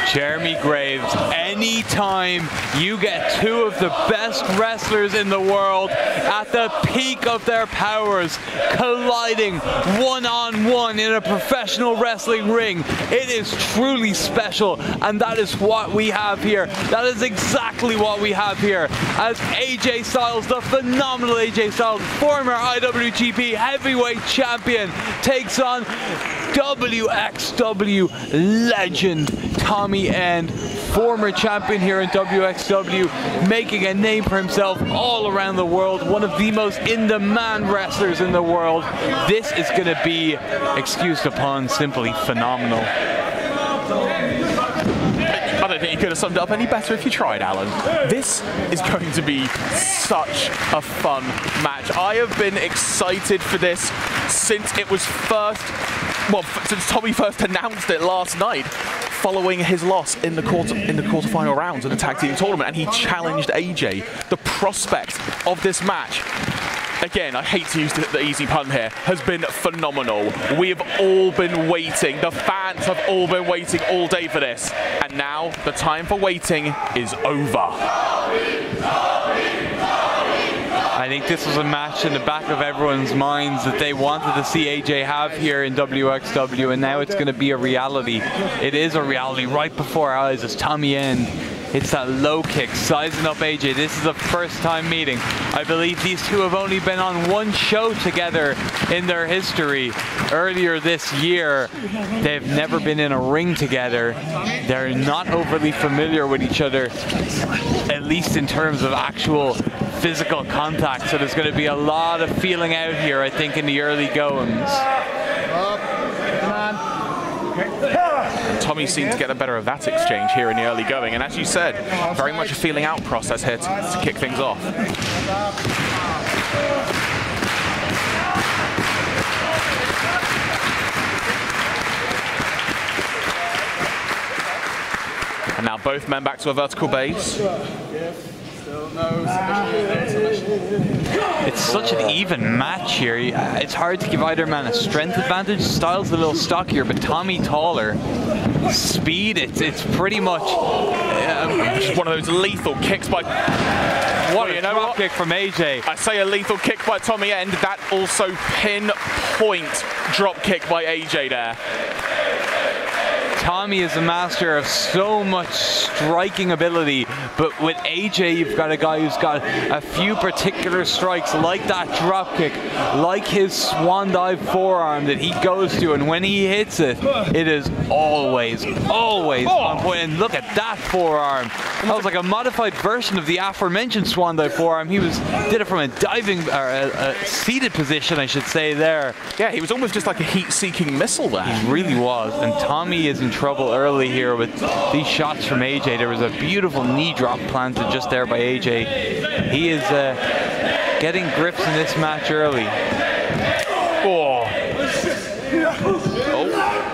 Jeremy Graves, anytime you get two of the best wrestlers in the world at the peak of their powers colliding one-on-one in a professional wrestling ring, it is truly special, and that is what we have here. That is exactly what we have here as AJ Styles, the phenomenal AJ Styles, former IWGP heavyweight champion, takes on wXw legend Tommy End, former champion here in wXw, making a name for himself all around the world, one of the most in-demand wrestlers in the world. This is going to be, excuse the pun, simply phenomenal. I don't think you could have summed it up any better if you tried, Alan. This is going to be such a fun match. I have been excited for this since it was first, well, since Tommy first announced it last night, following his loss in the quarterfinal rounds of the tag team tournament, and he challenged AJ. The prospect of this match, again, I hate to use the easy pun here, has been phenomenal. We have all been waiting. The fans have all been waiting all day for this. And now the time for waiting is over. I think this was a match in the back of everyone's minds that they wanted to see AJ have here in wXw, and now it's going to be a reality. It is a reality right before our eyes as Tommy End hits that low kick, sizing up AJ. This is a first-time meeting. I believe these two have only been on one show together in their history. Earlier this year, they've never been in a ring together. They're not overly familiar with each other, at least in terms of actual physical contact. So there's going to be a lot of feeling out here, I think, in the early goings. Tommy seemed to get the better of that exchange here in the early going, and as you said, very much a feeling out process here to kick things off. And now both men back to a vertical base. It's such an even match here. It's hard to give either man a strength advantage. Styles a little stockier, but Tommy taller. Speed, it's pretty much just one of those lethal kicks by... What a drop kick from AJ. I say a lethal kick by Tommy End, that also pinpoint drop kick by AJ there. Tommy is a master of so much striking ability, but with AJ, you've got a guy who's got a few particular strikes, like that drop kick, like his swan dive forearm that he goes to, and when he hits it, it is always on point. And look at that forearm. That was like a modified version of the aforementioned swan dive forearm. He did it from a diving, or a seated position, I should say, there. Yeah, he was almost just like a heat-seeking missile there. He really was, and Tommy is in trouble early here with these shots from AJ. There was a beautiful knee drop planted just there by AJ. He is getting grips in this match early. Oh,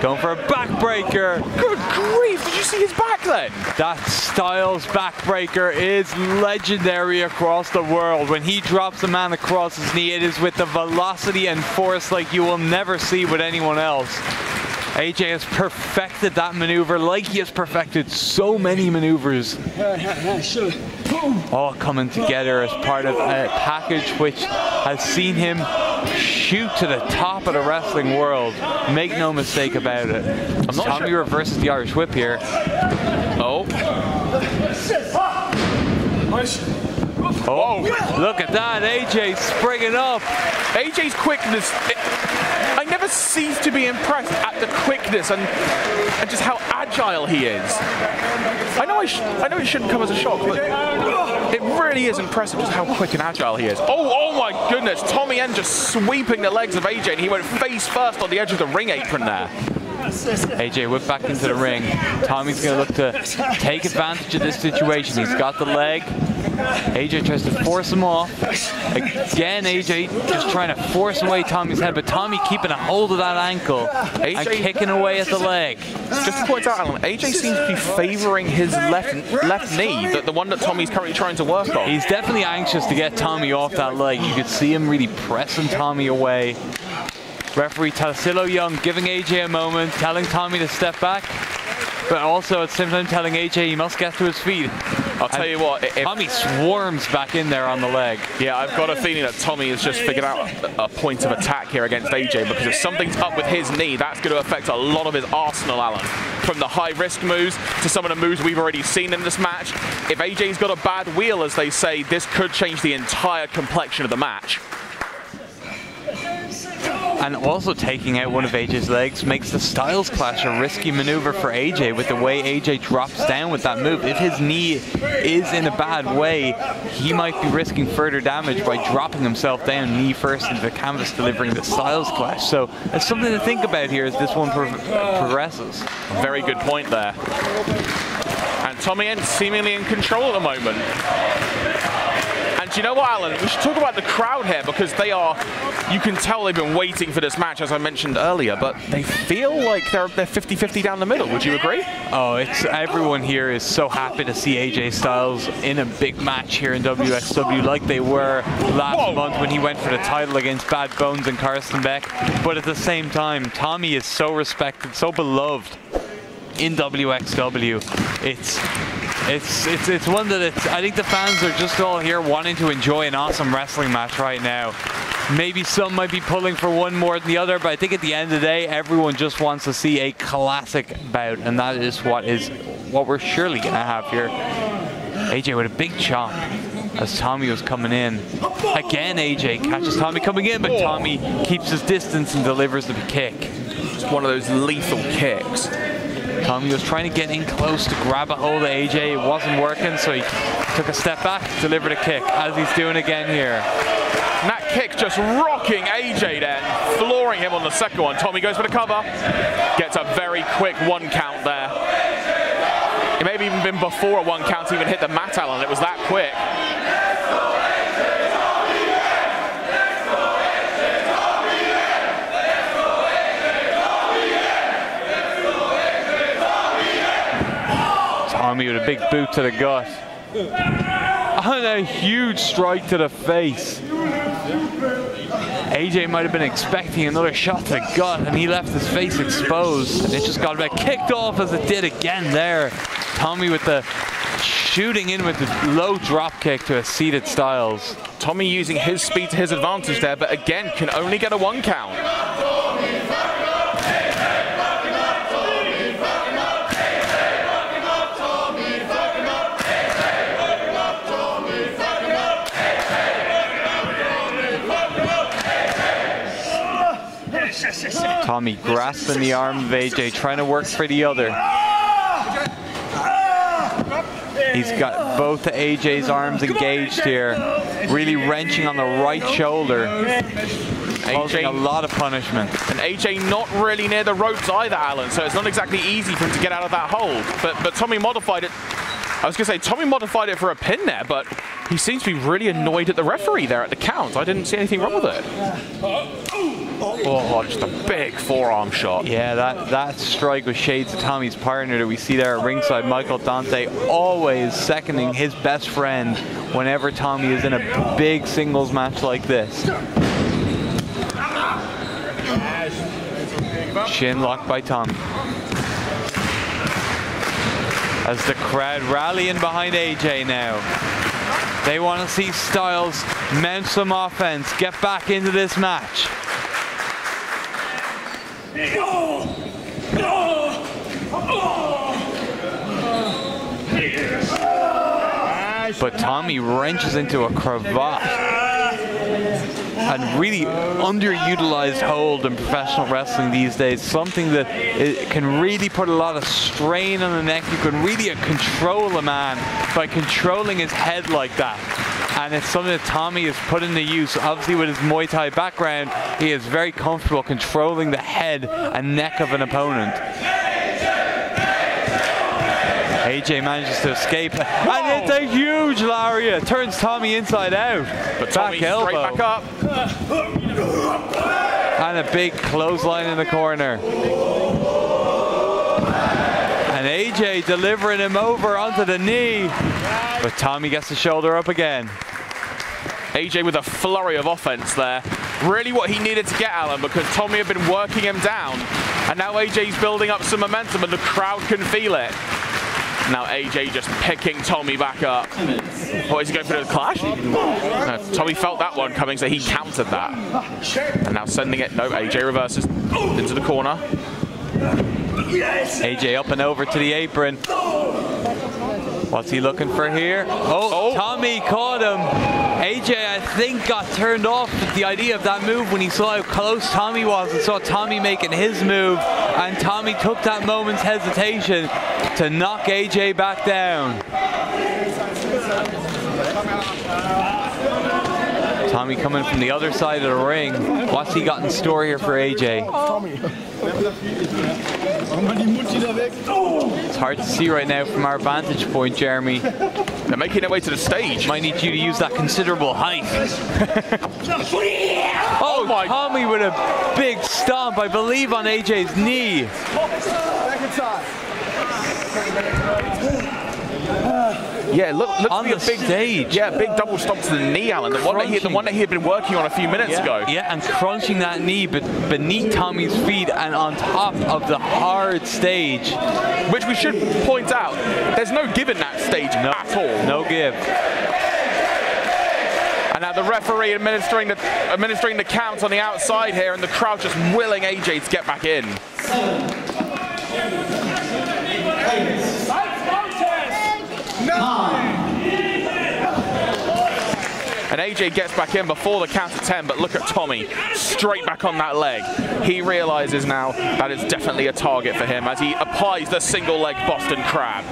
going for a backbreaker. Good grief, did you see his back then? That Styles backbreaker is legendary across the world. When he drops a man across his knee, it is with the velocity and force like you will never see with anyone else. AJ has perfected that maneuver like he has perfected so many maneuvers. All coming together as part of a package which has seen him shoot to the top of the wrestling world. Make no mistake about it. Tommy reverses the Irish whip here. Oh. Oh, look at that. AJ springing up. AJ's quickness. I never cease to be impressed at the quickness and just how agile he is. I know it shouldn't come as a shock, but it really is impressive just how quick and agile he is. Oh my goodness, Tommy End just sweeping the legs of AJ, and he went face first on the edge of the ring apron there. AJ whipped back into the ring. Tommy's going to look to take advantage of this situation. He's got the leg. AJ tries to force him off. Again, AJ just trying to force away Tommy's head, but Tommy keeping a hold of that ankle and kicking away at the leg. Just to point out, Alan, AJ seems to be favouring his left knee, the one that Tommy's currently trying to work on. He's definitely anxious to get Tommy off that leg. You could see him really pressing Tommy away. Referee Tassilo Young giving AJ a moment, telling Tommy to step back. but also at the same time telling AJ he must get to his feet. I'll tell you what, if Tommy swarms back in there on the leg. Yeah, I've got a feeling that Tommy has just figured out a point of attack here against AJ, because if something's up with his knee, that's going to affect a lot of his arsenal, Alan. From the high-risk moves to some of the moves we've already seen in this match. If AJ's got a bad wheel, as they say, this could change the entire complexion of the match. And also taking out one of AJ's legs makes the Styles Clash a risky maneuver for AJ with the way AJ drops down with that move. If his knee is in a bad way, he might be risking further damage by dropping himself down knee first into the canvas, delivering the Styles Clash. So it's something to think about here as this one progresses. Very good point there. And Tommy End seemingly in control at the moment. And do you know what, Alan? We should talk about the crowd here, because they are, you can tell they've been waiting for this match, as I mentioned earlier, but they feel like they're 50-50 down the middle. Would you agree? Oh, everyone here is so happy to see AJ Styles in a big match here in wXw, like they were last month when he went for the title against Bad Bones and Carsten Beck. But at the same time, Tommy is so respected, so beloved in wXw. It's one that I think the fans are just all here wanting to enjoy an awesome wrestling match right now. Maybe some might be pulling for one more than the other, but I think at the end of the day, everyone just wants to see a classic bout, and that is what we're surely gonna have here. AJ with a big chop as Tommy was coming in. Again, AJ catches Tommy coming in, but Tommy keeps his distance and delivers the kick. Just one of those lethal kicks. Tommy was trying to get in close to grab a hold of AJ. It wasn't working, so he took a step back, delivered a kick, as he's doing again here. And that kick just rocking AJ then, flooring him on the second one. Tommy goes for the cover, gets a very quick 1 count there. It may have even been before a 1 count even hit the mat, Alan. It was that quick. Tommy with a big boot to the gut. And a huge strike to the face. AJ might have been expecting another shot to the gut, and he left his face exposed. It just got a bit kicked off as it did again there. Tommy with the shooting in with the low drop kick to a seated Styles. Tommy using his speed to his advantage there, but again can only get a 1 count. Tommy grasping the arm of AJ, trying to work for the other. He's got both of AJ's arms engaged here, really wrenching on the right shoulder, causing a lot of punishment. And AJ not really near the ropes either, Alan, so it's not exactly easy for him to get out of that hold. But Tommy modified it. I was going to say, Tommy modified it for a pin there, but he seems to be really annoyed at the referee there at the count. I didn't see anything wrong with it. Oh, just a big forearm shot. Yeah, that strike with shades of Tommy's partner that we see there at ringside, Michael Dante, always seconding his best friend whenever Tommy is in a big singles match like this. Shin lock by Tommy. As the crowd rallying behind AJ now. They want to see Styles mount some offense, get back into this match. But Tommy wrenches into a cravat. And really underutilized hold in professional wrestling these days. Something that can really put a lot of strain on the neck. You can really control a man by controlling his head like that. And it's something that Tommy has put into use. Obviously with his Muay Thai background, he is very comfortable controlling the head and neck of an opponent. AJ manages to escape, and it's a huge lariat. Turns Tommy inside out. But Tommy straight back up. And a big clothesline in the corner. And AJ delivering him over onto the knee. But Tommy gets the shoulder up again. AJ with a flurry of offense there. Really what he needed to get, Alan, because Tommy had been working him down. And now AJ's building up some momentum and the crowd can feel it. Now AJ just picking Tommy back up. Oh, is he going for the clash? No, Tommy felt that one coming, so he countered that. And now sending it. No, AJ reverses into the corner. AJ up and over to the apron. What's he looking for here? Oh, Tommy caught him. AJ, I think, got turned off with the idea of that move when he saw how close Tommy was and saw Tommy making his move. And Tommy took that moment's hesitation to knock AJ back down. Tommy coming from the other side of the ring. What's he got in store here for AJ? It's hard to see right now from our vantage point, Jeremy. They're making their way to the stage. Might need you to use that considerable height. Oh my! Tommy with a big stomp, I believe, on AJ's knee. Yeah, look on the big stage. Yeah, big double stomp to the knee, Alan. The one that he had been working on a few minutes ago. Yeah, and crunching that knee beneath Tommy's feet and on top of the hard stage. Which we should point out, there's no give in that stage at all. No give. And now the referee administering the count on the outside here, and the crowd just willing AJ to get back in. And AJ gets back in before the count of 10, but look at Tommy, straight back on that leg. He realizes now that it's definitely a target for him as he applies the single leg Boston Crab.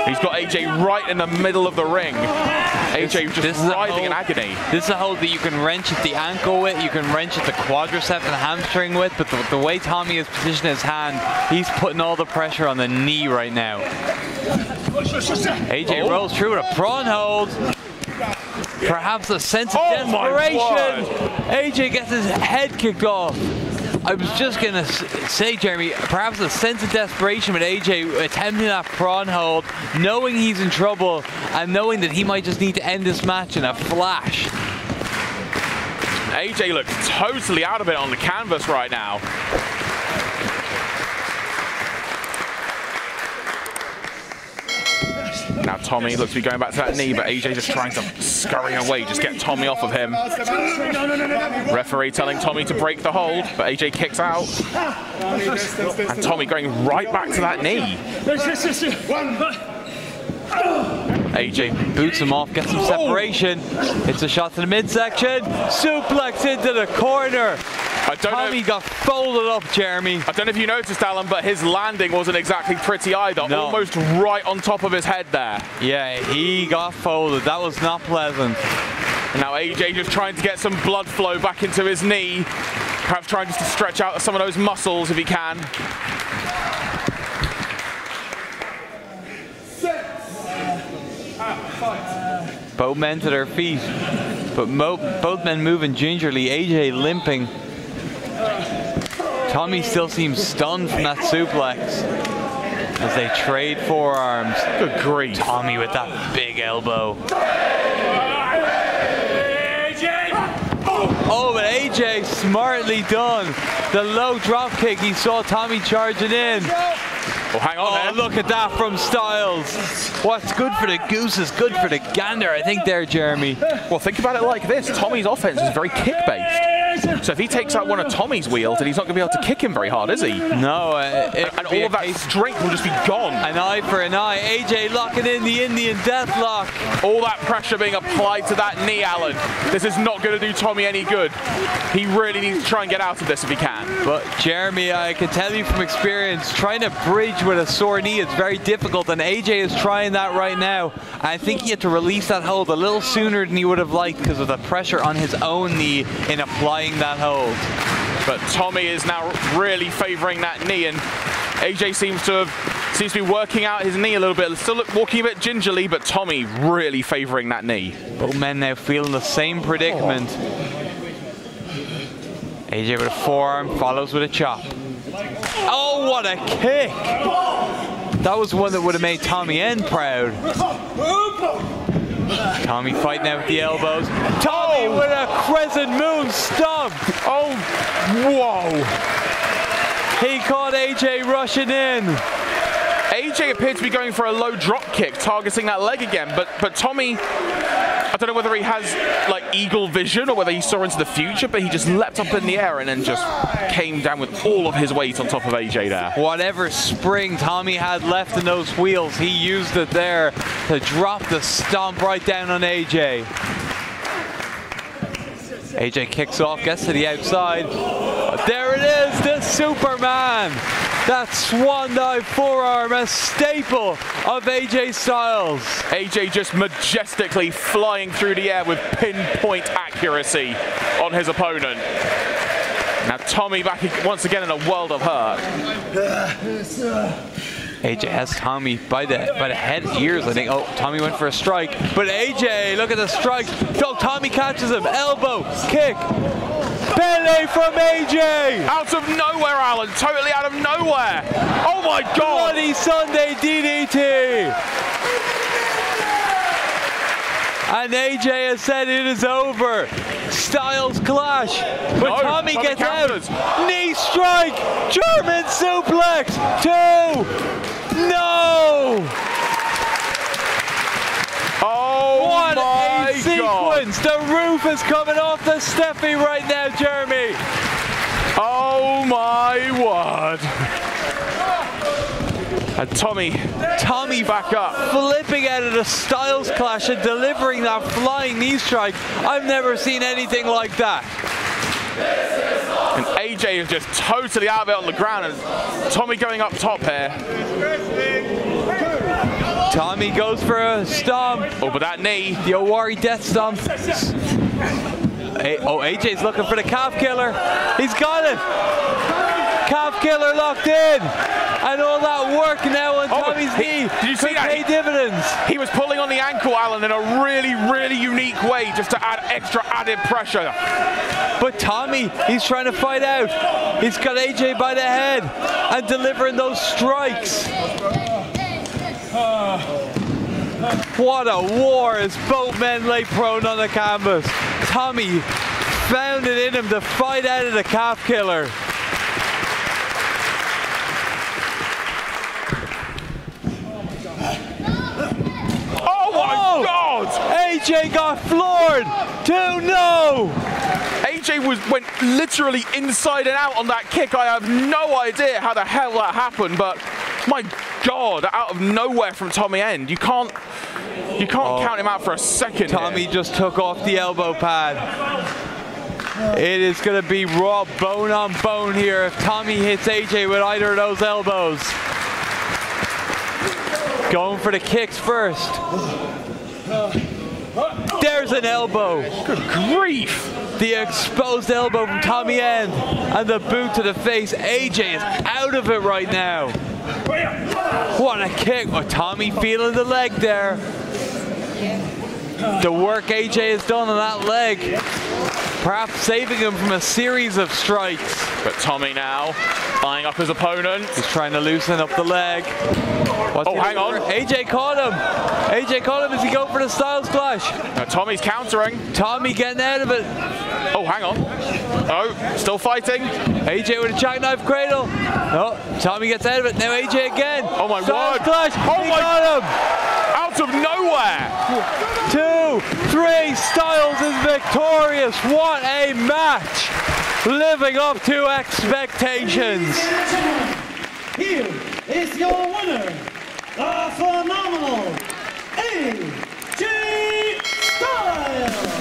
He's got AJ right in the middle of the ring. AJ just writhing in agony. This is a hold that you can wrench at the ankle with, you can wrench at the quadricep and hamstring with, but the way Tommy has positioned his hand, he's putting all the pressure on the knee right now. AJ rolls through with a prawn hold. Perhaps a sense of desperation. AJ gets his head kicked off. I was just going to say, Jeremy, perhaps a sense of desperation with AJ attempting that prawn hold, knowing he's in trouble and knowing that he might just need to end this match in a flash. AJ looks totally out of it on the canvas right now. Now Tommy looks to be going back to that knee, but AJ just trying to scurry away, just get Tommy off of him. Referee telling Tommy to break the hold, but AJ kicks out. And Tommy going right back to that knee. AJ boots him off, gets some separation. It's a shot to the midsection. Suplex into the corner. Tommy got folded up, Jeremy. I don't know if you noticed, Alan, but his landing wasn't exactly pretty either. No. Almost right on top of his head there. Yeah, he got folded. That was not pleasant. And now AJ just trying to get some blood flow back into his knee. Perhaps trying just to stretch out some of those muscles if he can. Both men to their feet, but both men moving gingerly. AJ limping. Tommy still seems stunned from that suplex as they trade forearms. Good grief. Tommy with that big elbow. Oh, but AJ smartly done. The low drop kick, he saw Tommy charging in. Well, hang on, oh, look at that from Styles. What's good for the goose is good for the gander, I think there, Jeremy. Well, think about it like this. Tommy's offense is very kick-based. So if he takes out one of Tommy's wheels, then he's not going to be able to kick him very hard, is he? No. And all of that strength will just be gone. An eye for an eye. AJ locking in the Indian Deathlock. All that pressure being applied to that knee, Alan. This is not going to do Tommy any good. He really needs to try and get out of this if he can. But Jeremy, I can tell you from experience, trying to bridge with a sore knee is very difficult, and AJ is trying that right now. I think he had to release that hold a little sooner than he would have liked because of the pressure on his own knee in applying that hold. But Tommy is now really favoring that knee, and AJ seems to be working out his knee a little bit. Still walking a bit gingerly, but Tommy really favoring that knee. Both men now feeling the same predicament. AJ with a forearm, follows with a chop. Oh, what a kick! That was one that would have made Tommy N proud. Tommy fighting out with the elbows. Tommy with a crescent moon stomp. Oh, whoa. He caught AJ rushing in. AJ appeared to be going for a low drop kick, targeting that leg again, but Tommy, I don't know whether he has like eagle vision or whether he saw into the future, but he just leapt up in the air and then just came down with all of his weight on top of AJ there. Whatever spring Tommy had left in those wheels, he used it there to drop the stomp right down on AJ. AJ kicks off, gets to the outside. There it is, the Superman. That swan dive forearm, a staple of AJ Styles. AJ just majestically flying through the air with pinpoint accuracy on his opponent. Now Tommy back once again in a world of hurt. AJ has Tommy by the head and ears, I think. Oh, Tommy went for a strike, but AJ, look at the strike. So Tommy catches him, elbow, kick. Pele from AJ! Out of nowhere, Alan, totally out of nowhere. Oh my God! Bloody Sunday DDT! And AJ has said it is over. Styles clash, but no, Tommy gets counters. out. Knee strike, German suplex, 2, no! Oh what my a sequence! God. The roof is coming off the Steffi right now, Jeremy. Oh my word! And Tommy back up, flipping out of the Styles clash and delivering that flying knee strike. I've never seen anything like that. And AJ is just totally out of it on the ground, and Tommy going up top here. Tommy goes for a stomp. Oh, but that knee. The Owari death stomp. Oh, AJ's looking for the calf killer. He's got it. Calf killer locked in. And all that work now on Tommy's knee. Did you see that? Pay dividends. He was pulling on the ankle, Alan, in a really, really unique way just to add extra added pressure. But Tommy, he's trying to fight out. He's got AJ by the head and delivering those strikes. What a war as both men lay prone on the canvas. Tommy found it in him to fight out of the calf killer. Oh my God! AJ got floored. 2-0. AJ went literally inside and out on that kick. I have no idea how the hell that happened, but my God, out of nowhere from Tommy End. You can't count him out for a second. Tommy here. just took off the elbow pad. It is going to be raw bone on bone here if Tommy hits AJ with either of those elbows. Going for the kicks first. There's an elbow. Good grief. The exposed elbow from Tommy End and the boot to the face. AJ is out of it right now. What a kick. Oh, Tommy feeling the leg there. The work AJ has done on that leg, perhaps saving him from a series of strikes. But Tommy now eyeing up his opponent. He's trying to loosen up the leg. Oh, hang on. AJ caught him. AJ caught him as he go for the Styles clash. Now Tommy's countering. Tommy getting out of it. Oh, hang on. Oh, still fighting. AJ with a jackknife cradle. Oh, Tommy gets out of it. Now AJ again. Oh my Styles word. clash. Oh he my. got him. Out of nowhere. 2, 3. Styles is victorious. What a match. Living up to expectations. Here is your winner, the phenomenal AJ Styles.